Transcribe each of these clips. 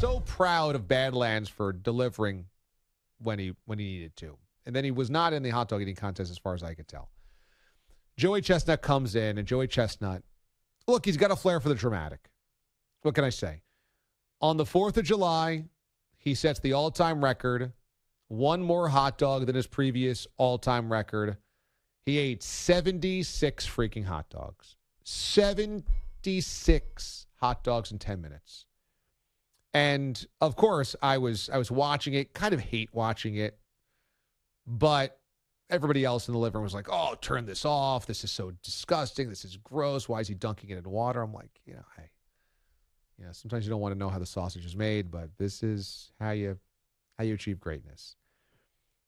so proud of Badlands for delivering when he needed to. And then he was not in the hot dog eating contest as far as I could tell. Joey Chestnut comes in, and Joey Chestnut, look, he's got a flair for the dramatic. What can I say? On the 4th of July, he sets the all-time record, one more hot dog than his previous all-time record. He ate 76 freaking hot dogs. 76 hot dogs in 10 minutes. And, of course, I was watching it, kind of hate watching it, but everybody else in the living room was like, oh, turn this off. This is so disgusting. This is gross. Why is he dunking it in water? I'm like, hey, sometimes you don't want to know how the sausage is made, but this is how you achieve greatness.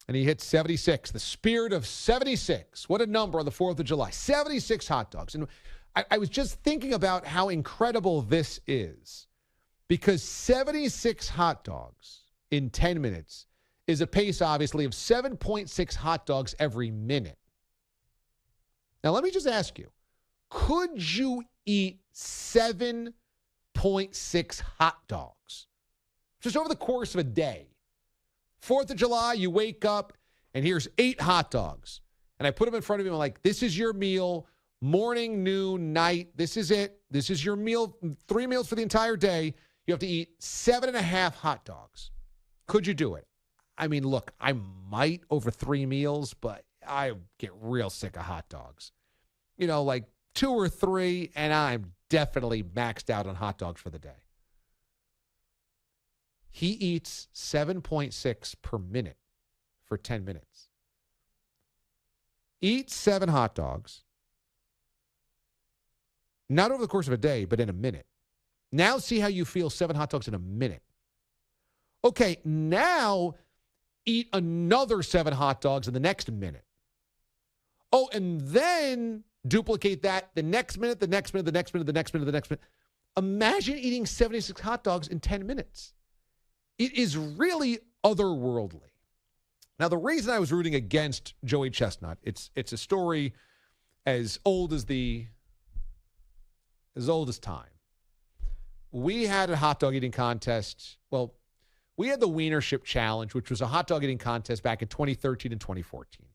And he hit 76, the spirit of 76. What a number on the 4th of July. 76 hot dogs. And I was just thinking about how incredible this is, because 76 hot dogs in 10 minutes is a pace, obviously, of 7.6 hot dogs every minute. Now, let me just ask you, could you eat 7.6 hot dogs just over the course of a day? 4th of July, you wake up, and here's 8 hot dogs. And I put them in front of you, and I'm like, this is your meal, morning, noon, night. This is it. This is your meal, 3 meals for the entire day. You have to eat 7.5 hot dogs. Could you do it? I mean, look, I might over 3 meals, but I get real sick of hot dogs. Like 2 or 3, and I'm definitely maxed out on hot dogs for the day. He eats 7.6 per minute for 10 minutes. Eat 7 hot dogs, not over the course of a day, but in a minute. Now see how you feel 7 hot dogs in a minute. Okay, now eat another 7 hot dogs in the next minute. Oh, and then duplicate that the next minute, the next minute, the next minute, the next minute, the next minute. Imagine eating 76 hot dogs in 10 minutes. It is really otherworldly. Now, the reason I was rooting against Joey Chestnut, it's a story as old as time. We had a hot dog eating contest. Well, we had the Wienership Challenge, which was a hot dog eating contest back in 2013 and 2014.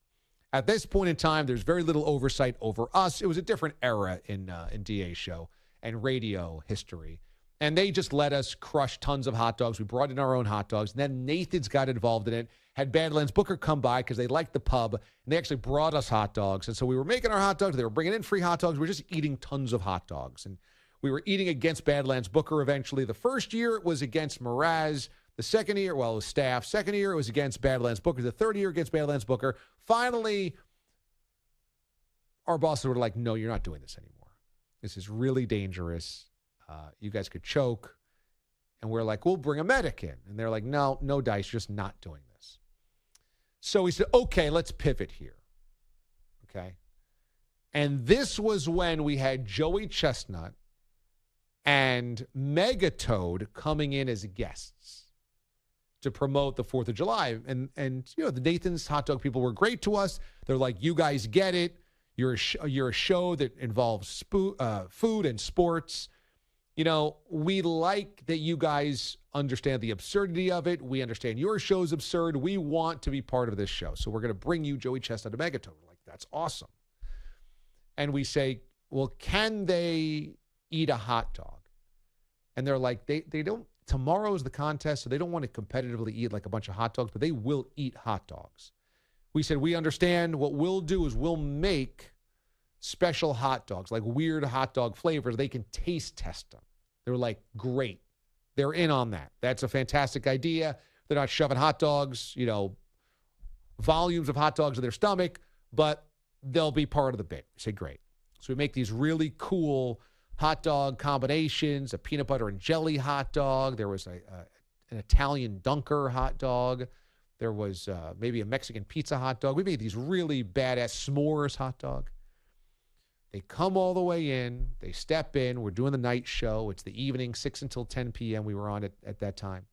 At this point in time, there's very little oversight over us. It was a different era in I.D.A. show and radio history. And they just let us crush tons of hot dogs. We brought in our own hot dogs. And then Nathan's got involved in it, had Badlands Booker come by because they liked the pub. And they actually brought us hot dogs. And so we were making our hot dogs. They were bringing in free hot dogs. We were just eating tons of hot dogs. And we were eating against Badlands Booker eventually. The first year it was against Mraz. The second year, well, it was staff. Second year, it was against Badlands Booker. The third year, against Badlands Booker. Finally, our bosses were like, no, you're not doing this anymore. This is really dangerous. You guys could choke. And we're like, we'll bring a medic in. And they're like, no dice, just not doing this. So we said, okay, let's pivot here. Okay. And this was when we had Joey Chestnut and Megatoad coming in as guests to promote the 4th of July. And the Nathan's hot dog people were great to us. They're like, you guys get it. You're a show that involves food and sports. We like that you guys understand the absurdity of it. We understand your show's absurd. We want to be part of this show. So we're going to bring you Joey Chestnut and Megatone. We're like, that's awesome. And we say, well, can they eat a hot dog? And they're like, they don't. Tomorrow is the contest, so they don't want to competitively eat like a bunch of hot dogs, but they will eat hot dogs. We said, we understand. What we'll do is we'll make special hot dogs, like weird hot dog flavors. They can taste test them. They were like, great. They're in on that. That's a fantastic idea. They're not shoving hot dogs, volumes of hot dogs in their stomach, but they'll be part of the bit. We say, great. So we make these really cool hot dog combinations, a peanut butter and jelly hot dog. There was an Italian dunker hot dog. There was maybe a Mexican pizza hot dog. We made these really badass s'mores hot dog. They come all the way in. They step in. We're doing the night show. It's the evening, 6 until 10 p.m. We were on it at that time.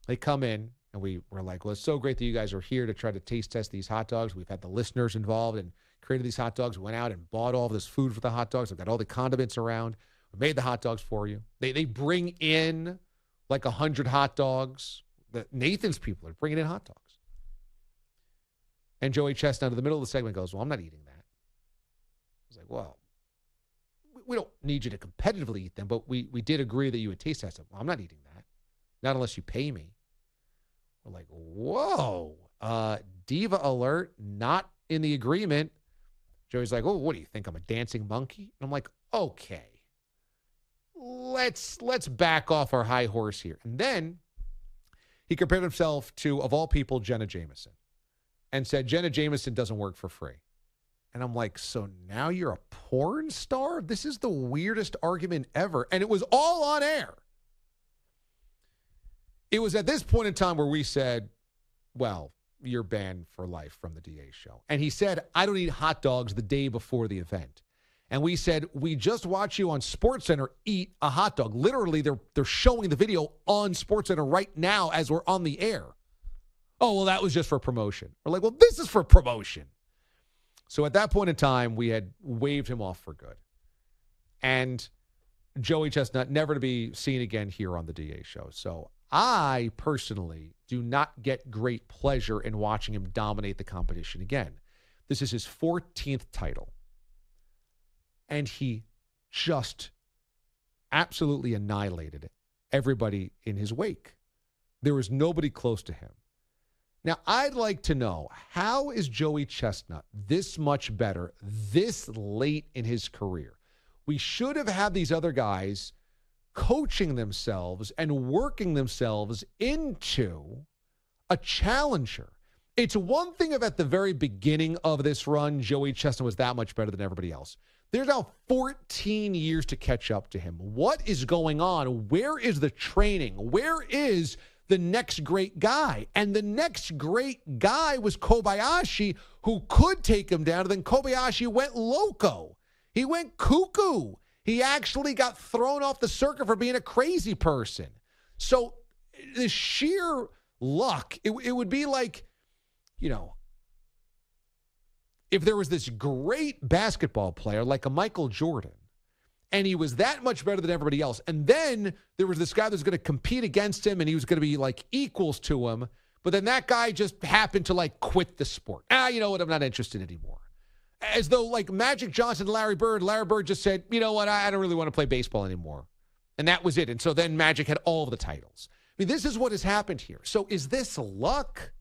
They come in, and we were like, well, it's so great that you guys are here to try to taste test these hot dogs. We've had the listeners involved and created these hot dogs. We went out and bought all this food for the hot dogs. We've got all the condiments around. We made the hot dogs for you. They bring in like 100 hot dogs. Nathan's people are bringing in hot dogs. And Joey Chestnut in the middle of the segment goes, well, I'm not eating that. I was like, well, we don't need you to competitively eat them, but we did agree that you would taste test them. Well, I'm not eating that. Not unless you pay me. We're like, whoa, diva alert, not in the agreement. Joey's like, oh, what do you think? I'm a dancing monkey? And I'm like, okay, let's back off our high horse here. And then he compared himself to, of all people, Jenna Jameson, and said Jenna Jameson doesn't work for free. And I'm like, so now you're a porn star? This is the weirdest argument ever. And it was all on air. It was at this point in time where we said, well, you're banned for life from the DA show. And he said, I don't eat hot dogs the day before the event. And we said, we just watch you on SportsCenter eat a hot dog. Literally, they're showing the video on SportsCenter right now as we're on the air. Oh, well, that was just for promotion. We're like, well, this is for promotion. So at that point in time, we had waved him off for good. And Joey Chestnut never to be seen again here on the DA show. So I personally do not get great pleasure in watching him dominate the competition again. This is his 14th title. And he just absolutely annihilated everybody in his wake. There was nobody close to him. Now, I'd like to know, how is Joey Chestnut this much better this late in his career? We should have had these other guys coaching themselves and working themselves into a challenger. It's one thing if at the very beginning of this run, Joey Chestnut was that much better than everybody else. There's now 14 years to catch up to him. What is going on? Where is the training? Where is the next great guy? And the next great guy was Kobayashi, who could take him down. And then Kobayashi went loco. He went cuckoo. He actually got thrown off the circuit for being a crazy person. So the sheer luck, it would be like, you know, if there was this great basketball player like a Michael Jordan, and he was that much better than everybody else, and then there was this guy that was going to compete against him, and he was going to be like equals to him, but then that guy just happened to like quit the sport. You know what? I'm not interested anymore. As though like Magic Johnson and Larry Bird just said, you know what? I don't really want to play baseball anymore. And that was it. And so then Magic had all of the titles. I mean, this is what has happened here. So is this luck?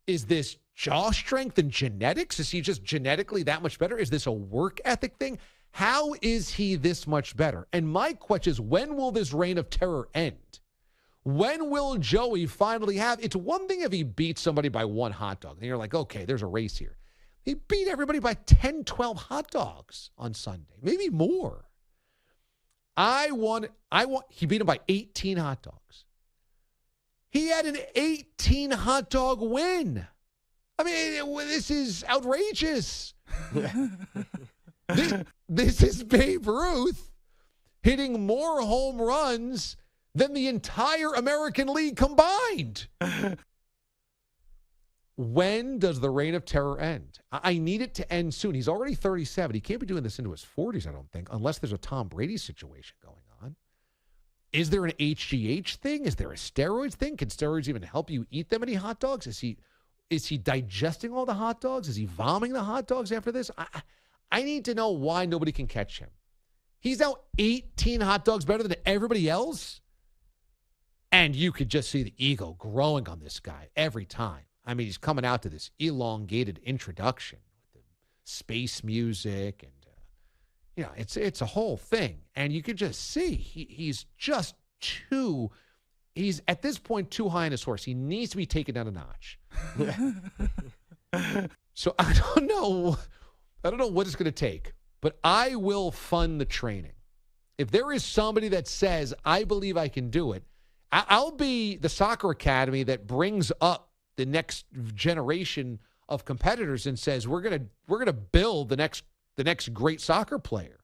Is this jaw strength and genetics? Is he just genetically that much better? Is this a work ethic thing? How is he this much better? And my question is, when will this reign of terror end? When will Joey finally have? It's one thing if he beats somebody by one hot dog. And you're like, okay, there's a race here. He beat everybody by 10, 12 hot dogs on Sunday, maybe more. He beat him by 18 hot dogs. He had an 18 hot dog win. I mean, this is outrageous. This is Babe Ruth hitting more home runs than the entire American League combined. When does the reign of terror end? I need it to end soon. He's already 37. He can't be doing this into his 40s, I don't think, unless there's a Tom Brady situation going on. Is there an HGH thing? Is there a steroids thing? Can steroids even help you eat that many hot dogs? Is he digesting all the hot dogs? Is he vomiting the hot dogs after this? I need to know why nobody can catch him. He's now 18 hot dogs better than everybody else. And you could just see the ego growing on this guy every time. I mean, he's coming out to this elongated introduction with the space music and, it's a whole thing. And you could just see he's just he's at this point too high on his horse. He needs to be taken down a notch. So I don't know what it's going to take, but I will fund the training. If there is somebody that says, I believe I can do it, I'll be the soccer academy that brings up the next generation of competitors and says, we're gonna build the next great soccer player.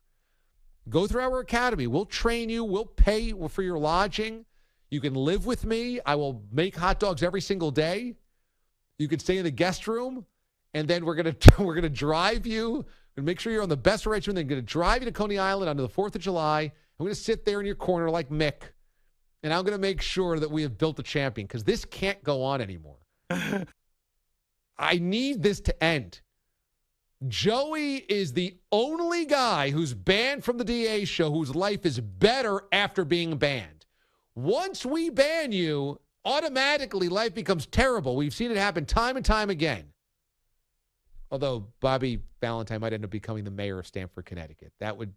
Go through our academy. We'll train you. We'll pay for your lodging. You can live with me. I will make hot dogs every single day. You can stay in the guest room, and then we're gonna drive you. We're gonna make sure you're on the best arrangement. Then gonna drive you to Coney Island on the 4th of July. I'm gonna sit there in your corner like Mick, and I'm going to make sure that we have built a champion because this can't go on anymore. I need this to end. Joey is the only guy who's banned from the DA show whose life is better after being banned. Once we ban you, automatically life becomes terrible. We've seen it happen time and time again. Although Bobby Valentine might end up becoming the mayor of Stamford, Connecticut. That would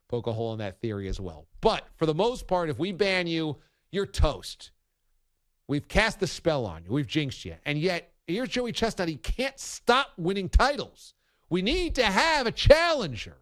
poke a hole in that theory as well. But for the most part, if we ban you, you're toast. We've cast the spell on you. We've jinxed you. And yet, here's Joey Chestnut. He can't stop winning titles. We need to have a challenger.